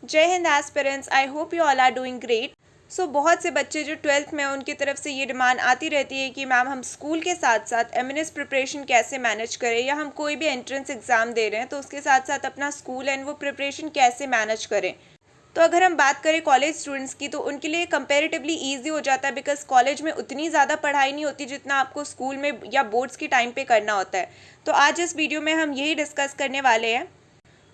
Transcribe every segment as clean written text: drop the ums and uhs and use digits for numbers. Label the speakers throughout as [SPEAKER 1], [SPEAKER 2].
[SPEAKER 1] जय Hind aspirants, I hope you all are doing great. So बहुत से बच्चे जो 12th में उनकी तरफ से ये डिमांड आती रहती है कि मैम हम स्कूल के साथ साथ एमएनएस प्रिपरेशन कैसे मैनेज करें, या हम कोई भी एंट्रेंस एग्ज़ाम दे रहे हैं तो उसके साथ साथ अपना स्कूल एंड वो प्रिपरेशन कैसे मैनेज करें। तो अगर हम बात करें कॉलेज स्टूडेंट्स की तो उनके लिए कंपैरेटिवली ईजी हो जाता है, बिकॉज कॉलेज में उतनी ज़्यादा पढ़ाई नहीं होती जितना आपको स्कूल में या बोर्ड्स की टाइम पे करना होता है। तो आज इस वीडियो में हम यही डिस्कस करने वाले हैं।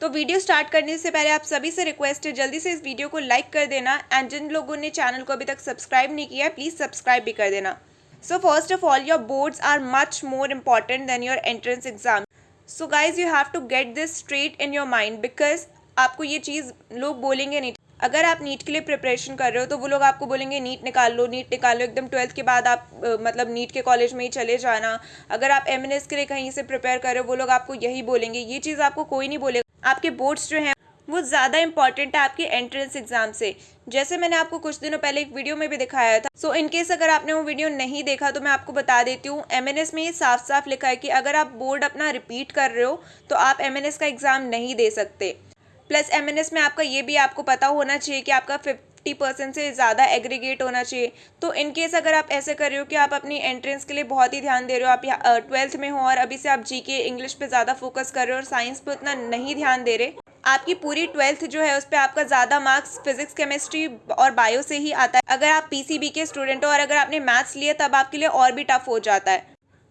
[SPEAKER 1] तो वीडियो स्टार्ट करने से पहले आप सभी से रिक्वेस्ट है जल्दी से इस वीडियो को लाइक कर देना, एंड जिन लोगों ने चैनल को अभी तक सब्सक्राइब नहीं किया है प्लीज़ सब्सक्राइब भी कर देना। So first of all, your boards are much more important than your entrance exam. So guys you have to get this straight in your mind, because आपको ये चीज़ लोग बोलेंगे नहीं। अगर आप नीट के लिए प्रिपरेशन कर रहे हो तो वो लोग आपको बोलेंगे नीट निकाल लो, नीट निकाल लो, एकदम 12th के बाद आप मतलब नीट के कॉलेज में ही चले जाना। अगर आप एमएनएस के लिए कहीं से प्रिपेयर कर रहे हो वो लोग आपको यही बोलेंगे। ये चीज़ आपको कोई नहीं बोलेगा। आपके बोर्ड्स जो हैं वो ज़्यादा इंपॉर्टेंट है आपके एंट्रेंस एग्जाम से, जैसे मैंने आपको कुछ दिनों पहले एक वीडियो में भी दिखाया था। सो इनकेस अगर आपने वो वीडियो नहीं देखा तो मैं आपको बता देती हूँ। एमएनएस में ये साफ साफ लिखा है कि अगर आप बोर्ड अपना रिपीट कर रहे हो तो आप एमएनएस का एग्ज़ाम नहीं दे सकते। प्लस एमएनएस में आपका ये भी आपको पता होना चाहिए कि आपका 50% से ज़्यादा एग्रीगेट होना चाहिए। तो इनकेस अगर आप ऐसे कर रहे हो कि आप अपनी एंट्रेंस के लिए बहुत ही ध्यान दे रहे हो, आप 12th में हो और अभी से आप जीके इंग्लिश पे ज़्यादा फोकस कर रहे हो और साइंस पे उतना नहीं ध्यान दे रहे, आपकी पूरी 12th जो है उस पर आपका ज़्यादा मार्क्स फिजिक्स, केमिस्ट्री और बायो से ही आता है। अगर आप पीसीबी के स्टूडेंट हो और अगर आपने मैथ्स लिए तब आपके लिए और भी टफ हो जाता है।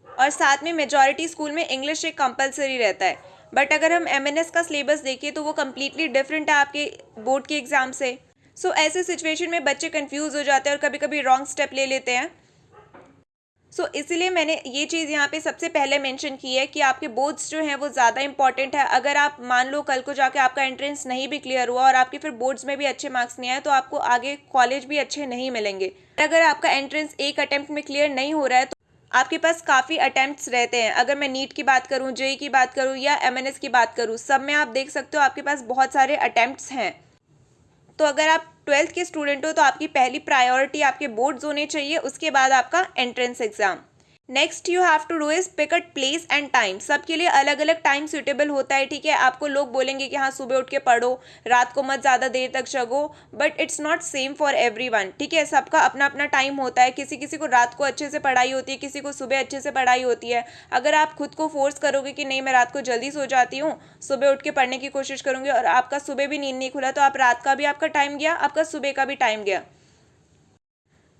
[SPEAKER 1] और साथ में मेजॉरिटी स्कूल में इंग्लिश एक कंपलसरी रहता है। बट अगर हम एमएनएस का सिलेबस देखें तो वो कम्प्लीटली डिफरेंट है आपके बोर्ड के एग्ज़ाम से। सो ऐसे सिचुएशन में बच्चे कंफ्यूज हो जाते हैं और कभी कभी रॉन्ग स्टेप ले लेते हैं। सो इसीलिए मैंने ये चीज़ यहाँ पे सबसे पहले मेंशन की है कि आपके बोर्ड्स जो हैं वो ज़्यादा इंपॉर्टेंट है। अगर आप मान लो कल को जाके आपका एंट्रेंस नहीं भी क्लियर हुआ और आपके फिर बोर्ड्स में भी अच्छे मार्क्स नहीं आए तो आपको आगे कॉलेज भी अच्छे नहीं मिलेंगे। अगर आपका एंट्रेंस एक अटेम्प्ट में क्लियर नहीं हो रहा है तो आपके पास काफ़ी अटेम्प्ट्स रहते हैं। अगर मैं नीट की बात करूं, जेई की बात करूं या एमएनएस की बात करूं, सब में आप देख सकते हो आपके पास बहुत सारे अटेम्प्ट्स हैं। तो अगर आप 12th के स्टूडेंट हो तो आपकी पहली प्रायोरिटी आपके बोर्ड्स होने चाहिए, उसके बाद आपका entrance exam. Next you have to do is pick a place and time. सबके लिए अलग अलग टाइम सूटेबल होता है, ठीक है। आपको लोग बोलेंगे कि हाँ सुबह उठ के पढ़ो, रात को मत ज़्यादा देर तक जगो, but it's not same for everyone, ठीक है। सबका अपना अपना टाइम होता है। किसी किसी को रात को अच्छे से पढ़ाई होती है, किसी को सुबह अच्छे से पढ़ाई होती है। अगर आप खुद को फोर्स करोगे कि नहीं मैं रात को जल्दी सो जाती हूँ, सुबह उठ के पढ़ने की कोशिश करूँगी, और आपका सुबह भी नींद नहीं खुला तो आप रात का भी आपका टाइम गया, आपका सुबह का भी टाइम गया।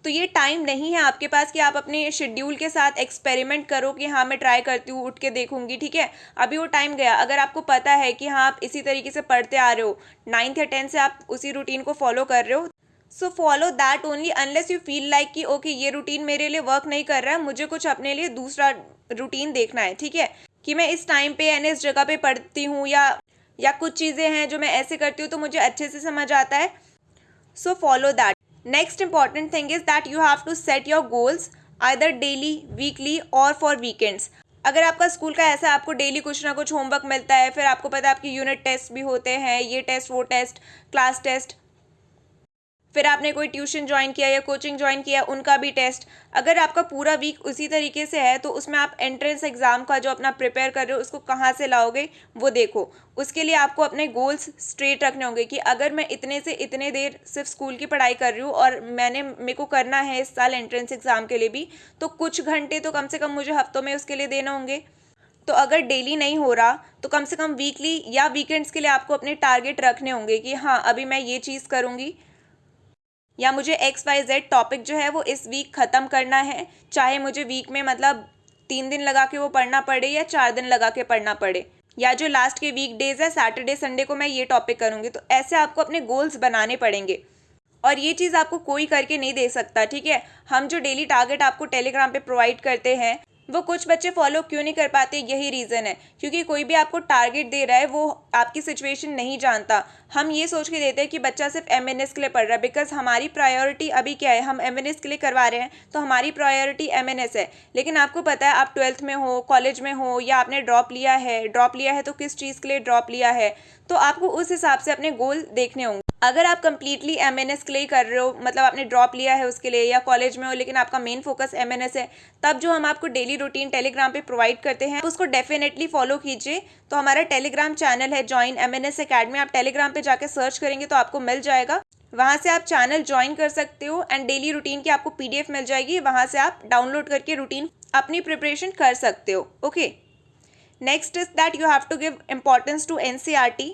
[SPEAKER 1] तो ये टाइम नहीं है आपके पास कि आप अपने शेड्यूल के साथ एक्सपेरिमेंट करो कि हाँ मैं ट्राई करती हूँ, उठ के देखूंगी, ठीक है। अभी वो टाइम गया। अगर आपको पता है कि हाँ आप इसी तरीके से पढ़ते आ रहे हो, 9th या 10th से आप उसी रूटीन को फॉलो कर रहे हो, सो follow that only unless you feel like कि ओके ये रूटीन मेरे लिए वर्क नहीं कर रहा है, मुझे कुछ अपने लिए दूसरा रूटीन देखना है, ठीक है। कि मैं इस टाइम पे यानी इस जगह पे पढ़ती हूँ, या कुछ चीज़ें हैं जो मैं ऐसे करती हूँ तो मुझे अच्छे से समझ आता है, so follow that. Next important thing is that you have to set your goals either daily, weekly और फॉर वीकेंड्स। अगर आपका स्कूल का ऐसा आपको डेली कुछ ना कुछ होमवर्क मिलता है, फिर आपको पता है आपकी यूनिट टेस्ट भी होते हैं, ये टेस्ट वो टेस्ट, क्लास टेस्ट, फिर आपने कोई ट्यूशन ज्वाइन किया या कोचिंग ज्वाइन किया, उनका भी टेस्ट। अगर आपका पूरा वीक उसी तरीके से है तो उसमें आप एंट्रेंस एग्ज़ाम का जो अपना प्रिपेयर कर रहे हो उसको कहाँ से लाओगे वो देखो। उसके लिए आपको अपने गोल्स स्ट्रेट रखने होंगे कि अगर मैं इतने से इतने देर सिर्फ स्कूल की पढ़ाई कर रही हूँ और मेरे को करना है इस साल एंट्रेंस एग्ज़ाम के लिए भी, तो कुछ घंटे तो कम से कम मुझे हफ्तों में उसके लिए देना होंगे। तो अगर डेली नहीं हो रहा तो कम से कम वीकली या वीकेंड्स के लिए आपको अपने टारगेट रखने होंगे कि हाँ अभी मैं ये चीज़ करूँगी, या मुझे XYZ टॉपिक जो है वो इस वीक ख़त्म करना है, चाहे मुझे वीक में मतलब 3 दिन लगा के वो पढ़ना पड़े या 4 दिन लगा के पढ़ना पड़े, या जो लास्ट के वीक डेज है सैटरडे संडे को मैं ये टॉपिक करूँगी। तो ऐसे आपको अपने गोल्स बनाने पड़ेंगे और ये चीज़ आपको कोई करके नहीं दे सकता, ठीक है। हम जो डेली टारगेट आपको टेलीग्राम पे प्रोवाइड करते हैं वो कुछ बच्चे फॉलो क्यों नहीं कर पाते, यही रीज़न है क्योंकि कोई भी आपको टारगेट दे रहा है वो आपकी सिचुएशन नहीं जानता। हम ये सोच के देते हैं कि बच्चा सिर्फ एमएनएस के लिए पढ़ रहा है, बिकॉज हमारी प्रायोरिटी अभी क्या है, हम एमएनएस के लिए करवा रहे हैं तो हमारी प्रायोरिटी एमएनएस है। लेकिन आपको पता है आप 12th में हो, कॉलेज में हो, या आपने ड्रॉप लिया है तो किस चीज़ के लिए ड्रॉप लिया है। तो आपको उस हिसाब से अपने गोल देखने होंगे। अगर आप कंप्लीटली एमएनएस के लिए कर रहे हो, मतलब आपने ड्रॉप लिया है उसके लिए या कॉलेज में हो लेकिन आपका मेन फोकस एमएनएस है, तब जो हम आपको डेली रूटीन टेलीग्राम पे प्रोवाइड करते हैं उसको डेफिनेटली फॉलो कीजिए। तो हमारा टेलीग्राम चैनल है जॉइन एमएनएस एकेडमी, आप टेलीग्राम पे जाके सर्च करेंगे तो आपको मिल जाएगा, वहाँ से आप चैनल ज्वाइन कर सकते हो एंड डेली रूटीन की आपको पीडीएफ मिल जाएगी, वहाँ से आप डाउनलोड करके रूटीन अपनी प्रिपरेशन कर सकते हो। Okay, next is that you have to give importance to NCERT.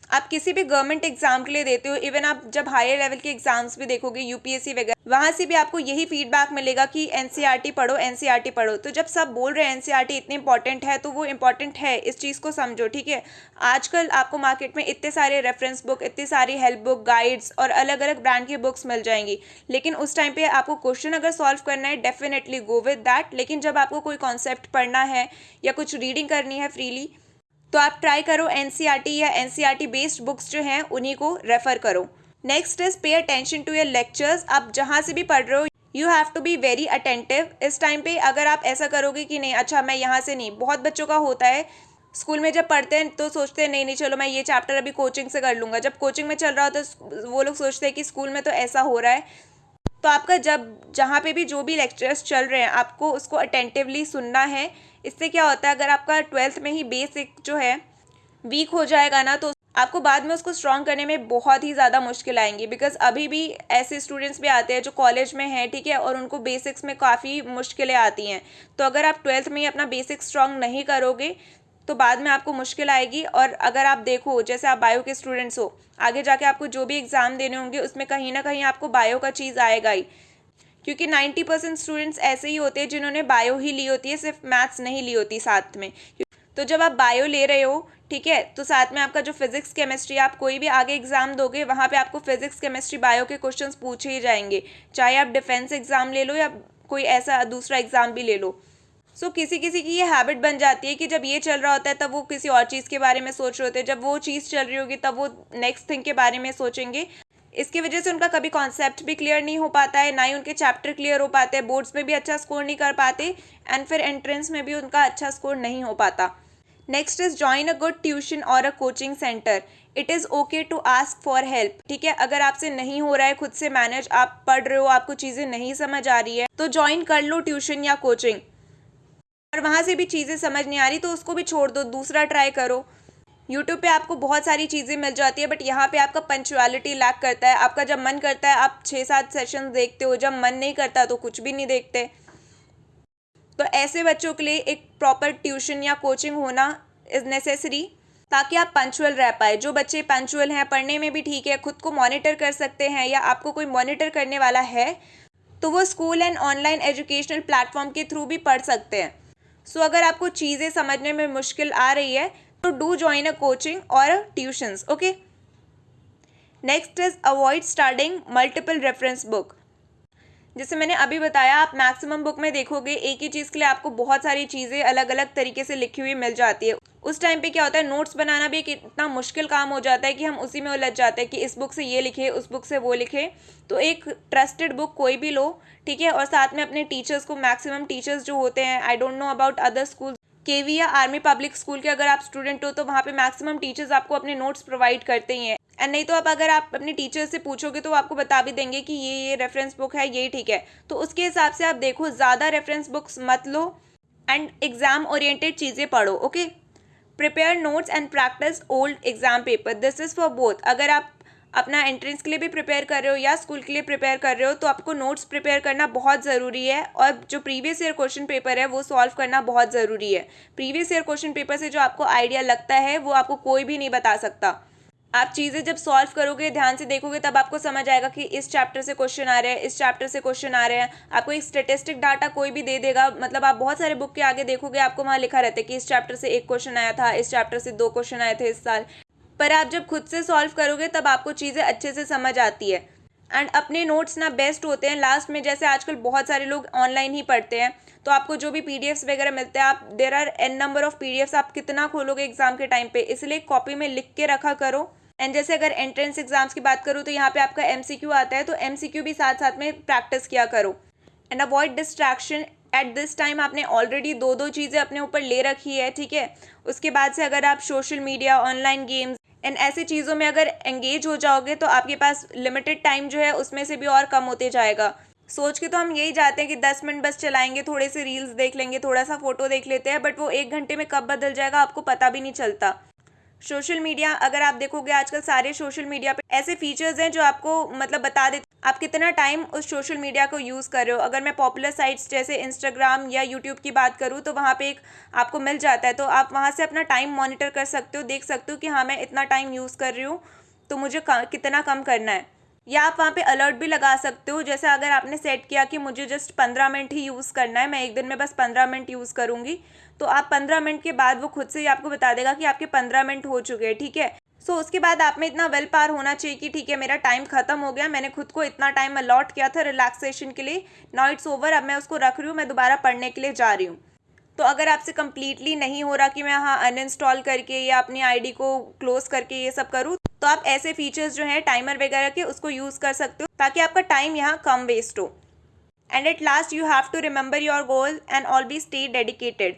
[SPEAKER 1] आप किसी भी गवर्नमेंट एग्जाम के लिए देते हो, इवन आप जब हायर लेवल के एग्जाम्स भी देखोगे यूपीएससी वगैरह, वहाँ से भी आपको यही फीडबैक मिलेगा कि एनसीईआरटी पढ़ो, एनसीईआरटी पढ़ो। तो जब सब बोल रहे हैं एनसीईआरटी इतनी इंपॉर्टेंट है तो वो इंपॉर्टेंट है, इस चीज़ को समझो, ठीक है। आजकल आपको मार्केट में इतने सारे रेफरेंस बुक, इतनी सारी हेल्प बुक, गाइड्स और अलग अलग ब्रांड की बुक्स मिल जाएंगी, लेकिन उस टाइम पे आपको क्वेश्चन अगर सॉल्व करना है डेफिनेटली गो विद दैट। लेकिन जब आपको कोई कॉन्सेप्ट पढ़ना है या कुछ रीडिंग करनी है फ्रीली, तो आप ट्राई करो एनसीईआरटी या एनसीईआरटी बेस्ड बुक्स जो हैं उन्हीं को रेफर करो। Next is pay attention to your lectures. आप जहाँ से भी पढ़ रहे हो you have to be very attentive. इस टाइम पे अगर आप ऐसा करोगे कि नहीं अच्छा मैं यहाँ से नहीं, बहुत बच्चों का होता है स्कूल में जब पढ़ते हैं तो सोचते हैं नहीं नहीं चलो मैं ये चैप्टर अभी कोचिंग से कर लूँगा, जब कोचिंग में चल रहा होता है वो लोग सोचते हैं कि स्कूल में तो ऐसा हो रहा है। तो आपका जब जहाँ पे भी जो भी लेक्चर्स चल रहे हैं आपको उसको अटेंटिवली सुनना है। इससे क्या होता है, अगर आपका 12th में ही बेसिक जो है वीक हो जाएगा ना तो आपको बाद में उसको स्ट्रॉन्ग करने में बहुत ही ज़्यादा मुश्किल आएंगी। बिकॉज अभी भी ऐसे स्टूडेंट्स भी आते हैं जो कॉलेज में हैं, ठीक है, और उनको बेसिक्स में काफ़ी मुश्किलें आती हैं। तो अगर आप 12th में ही अपना बेसिक स्ट्रॉन्ग नहीं करोगे तो बाद में आपको मुश्किल आएगी। और अगर आप देखो जैसे आप बायो के स्टूडेंट्स हो, आगे जाके आपको जो भी एग्ज़ाम देने होंगे उसमें कहीं ना कहीं आपको बायो का चीज़ आएगा ही, क्योंकि 90% स्टूडेंट्स ऐसे ही होते हैं जिन्होंने बायो ही ली होती है, सिर्फ मैथ्स नहीं ली होती साथ में। तो जब आप बायो ले रहे हो, ठीक है, तो साथ में आपका जो फिजिक्स केमिस्ट्री, आप कोई भी आगे एग्जाम दोगे वहाँ पे आपको फिजिक्स केमिस्ट्री बायो के क्वेश्चंस पूछे ही जाएंगे, चाहे आप डिफेंस एग्जाम ले लो या कोई ऐसा दूसरा एग्जाम भी ले लो। सो किसी किसी की ये हैबिट बन जाती है कि जब ये चल रहा होता है तब वो किसी और चीज़ के बारे में सोच रहे होते हैं, जब वो चीज़ चल रही होगी तब वो नेक्स्ट थिंग के बारे में सोचेंगे। इसकी वजह से उनका कभी कॉन्सेप्ट भी क्लियर नहीं हो पाता है, ना ही उनके चैप्टर क्लियर हो पाते हैं, बोर्ड्स में भी अच्छा स्कोर नहीं कर पाते एंड फिर एंट्रेंस में भी उनका अच्छा स्कोर नहीं हो पाता। Next is join a good tuition और a coaching centre. It is okay to ask for help, ठीक है। अगर आपसे नहीं हो रहा है खुद से मैनेज, आप पढ़ रहे हो आपको चीज़ें नहीं समझ आ रही है तो ज्वाइन कर लो ट्यूशन या कोचिंग, और वहाँ से भी चीज़ें समझ नहीं आ रही तो उसको भी छोड़ दो, दूसरा ट्राई करो। यूट्यूब पे आपको बहुत सारी चीज़ें मिल जाती है, बट यहाँ पे आपका पंचुअलिटी लैक करता है। आपका जब मन करता है आप 6-7 सेशन देखते हो, जब मन नहीं करता तो कुछ भी नहीं देखते। तो ऐसे बच्चों के लिए एक प्रॉपर ट्यूशन या कोचिंग होना इज़ नेसेसरी, ताकि आप पंचुअल रह पाए। जो बच्चे पंचुअल हैं, पढ़ने में भी ठीक है, खुद को मॉनिटर कर सकते हैं या आपको कोई मॉनिटर करने वाला है तो वो school and online educational platform के थ्रू भी पढ़ सकते हैं। सो अगर आपको चीज़ें समझने में मुश्किल आ रही है तो डू ज्वाइन अ कोचिंग और tuitions. Okay, next is avoid starting multiple reference book. जैसे मैंने अभी बताया, आप मैक्सिमम बुक में देखोगे एक ही चीज़ के लिए आपको बहुत सारी चीज़ें अलग अलग तरीके से लिखी हुई मिल जाती है। उस टाइम पे क्या होता है, नोट्स बनाना भी एक इतना मुश्किल काम हो जाता है कि हम उसी में उलझ जाते हैं कि इस बुक से ये लिखे, उस बुक से वो लिखे। तो एक ट्रस्टेड बुक कोई भी लो, ठीक है, और साथ में अपने टीचर्स को, मैक्सिमम टीचर्स जो होते हैं, I don't know about other school, KV या आर्मी पब्लिक स्कूल के अगर आप स्टूडेंट हो तो वहाँ पे मैक्सिमम टीचर्स आपको अपने नोट्स प्रोवाइड करते ही हैं। एंड नहीं तो अगर आप अपने टीचर से पूछोगे तो वो आपको बता भी देंगे कि ये रेफरेंस बुक है, ये ठीक है। तो उसके हिसाब से आप देखो, ज़्यादा रेफरेंस बुक्स मत लो एंड एग्जाम ओरिएंटेड चीज़ें पढ़ो। Okay, prepare notes and practice old exam paper. This is for both. अगर आप अपना एंट्रेंस के लिए भी प्रिपेयर कर रहे हो या स्कूल के लिए प्रिपेयर कर रहे हो तो आपको नोट्स प्रिपेयर करना बहुत ज़रूरी है, और जो प्रीवियस ईयर क्वेश्चन पेपर है वो सॉल्व करना बहुत ज़रूरी है। प्रीवियस ईयर क्वेश्चन पेपर से जो आपको आइडिया लगता है वो आपको कोई भी नहीं बता सकता। आप चीज़ें जब सॉल्व करोगे, ध्यान से देखोगे, तब आपको समझ आएगा कि इस चैप्टर से क्वेश्चन आ रहे हैं, इस चैप्टर से क्वेश्चन आ रहे हैं। आपको एक स्टेटिस्टिक डाटा कोई भी दे देगा, मतलब आप बहुत सारे बुक के आगे देखोगे आपको वहाँ लिखा रहता है कि इस चैप्टर से 1 क्वेश्चन आया था, इस चैप्टर से 2 क्वेश्चन आए थे इस साल। पर आप जब खुद से सॉल्व करोगे तब आपको चीज़ें अच्छे से समझ आती है। एंड अपने नोट्स ना बेस्ट होते हैं लास्ट में। जैसे आजकल बहुत सारे लोग ऑनलाइन ही पढ़ते हैं, तो आपको जो भी पीडीएफ्स वगैरह मिलते हैं, आप there are an number of PDFs, आप कितना खोलोगे एग्जाम के टाइम पे, इसलिए कॉपी में लिख के रखा करो। एंड जैसे अगर एंट्रेंस एग्जाम्स की बात करूँ तो यहाँ पे आपका एमसीक्यू आता है, तो एमसीक्यू भी साथ साथ में प्रैक्टिस किया करो। And avoid distraction at this time आपने ऑलरेडी दो दो चीज़ें अपने ऊपर ले रखी है, ठीक है। उसके बाद से अगर आप social media, online games and ऐसी चीज़ों में अगर एंगेज हो जाओगे तो आपके पास लिमिटेड टाइम जो है उसमें से भी और कम होते जाएगा। सोच के तो हम यही जाते हैं कि 10 मिनट बस चलाएंगे, थोड़े से रील्स देख लेंगे, थोड़ा सा फोटो देख लेते हैं, बट वो 1 घंटे में कब बदल जाएगा आपको पता भी नहीं चलता। सोशल मीडिया अगर आप देखोगे आजकल सारे सोशल मीडिया पे ऐसे फीचर्स हैं जो आपको मतलब बता देते आप कितना टाइम उस सोशल मीडिया को यूज़ कर रहे हो। अगर मैं पॉपुलर साइट्स जैसे इंस्टाग्राम या यूट्यूब की बात करूँ तो वहाँ पे एक आपको मिल जाता है, तो आप वहाँ से अपना टाइम मॉनिटर कर सकते हो, देख सकते हो कि हाँ मैं इतना टाइम यूज़ कर रही हूँ तो मुझे कितना कम करना है। या आप वहाँ पे अलर्ट भी लगा सकते हो, जैसे अगर आपने सेट किया कि मुझे जस्ट 15 मिनट ही यूज़ करना है, मैं एक दिन में बस 15 मिनट यूज़ करूँगी, तो आप 15 मिनट के बाद वो खुद से ही आपको बता देगा कि आपके 15 मिनट हो चुके हैं, ठीक है। सो उसके बाद आप में इतना वेल पार होना चाहिए कि ठीक है मेरा टाइम ख़त्म हो गया, मैंने खुद को इतना टाइम अलॉट किया था रिलैक्सेशन के लिए, नाउ इट्स ओवर, अब मैं उसको रख रही हूँ, मैं दोबारा पढ़ने के लिए जा रही हूँ। तो अगर आपसे कम्प्लीटली नहीं हो रहा कि मैं हाँ अनइंस्टॉल करके या अपनी आईडी को क्लोज करके ये सब करूँ, तो आप ऐसे फीचर्स जो हैं टाइमर वगैरह के उसको यूज़ कर सकते हो ताकि आपका टाइम यहाँ कम वेस्ट हो। And at last you have to remember your goal and always stay dedicated.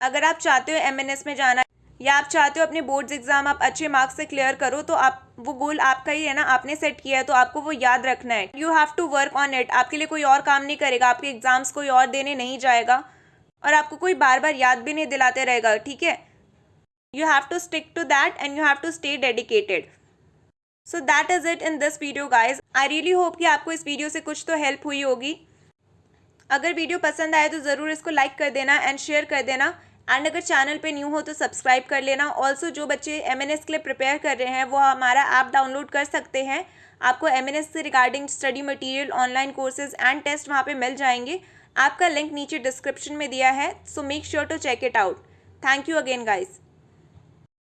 [SPEAKER 1] अगर आप चाहते हो एमएनएस में जाना या आप चाहते हो अपने बोर्ड्स एग्जाम आप अच्छे मार्क्स से क्लियर करो, तो आप वो गोल आपका ही है ना, आपने सेट किया है तो आपको वो याद रखना है। You have to work on it. आपके लिए कोई और काम नहीं करेगा, आपके एग्जाम्स कोई और देने नहीं जाएगा और आपको कोई बार बार याद भी नहीं दिलाते रहेगा, ठीक है। You have to stick to that and you have to stay dedicated. So that is it in this video guys. I really hope कि आपको इस वीडियो से कुछ तो हेल्प हुई होगी। अगर वीडियो पसंद आए तो ज़रूर इसको लाइक कर देना एंड शेयर कर देना, एंड अगर चैनल पे न्यू हो तो सब्सक्राइब कर लेना। ऑल्सो जो बच्चे एमएनएस के लिए प्रिपेयर कर रहे हैं वो हमारा ऐप डाउनलोड कर सकते हैं। आपको एमएनएस से regarding study material, online courses and test वहाँ पे मिल जाएंगे। आपका लिंक नीचे डिस्क्रिप्शन में दिया है, so make sure to check it out. Thank you again guys.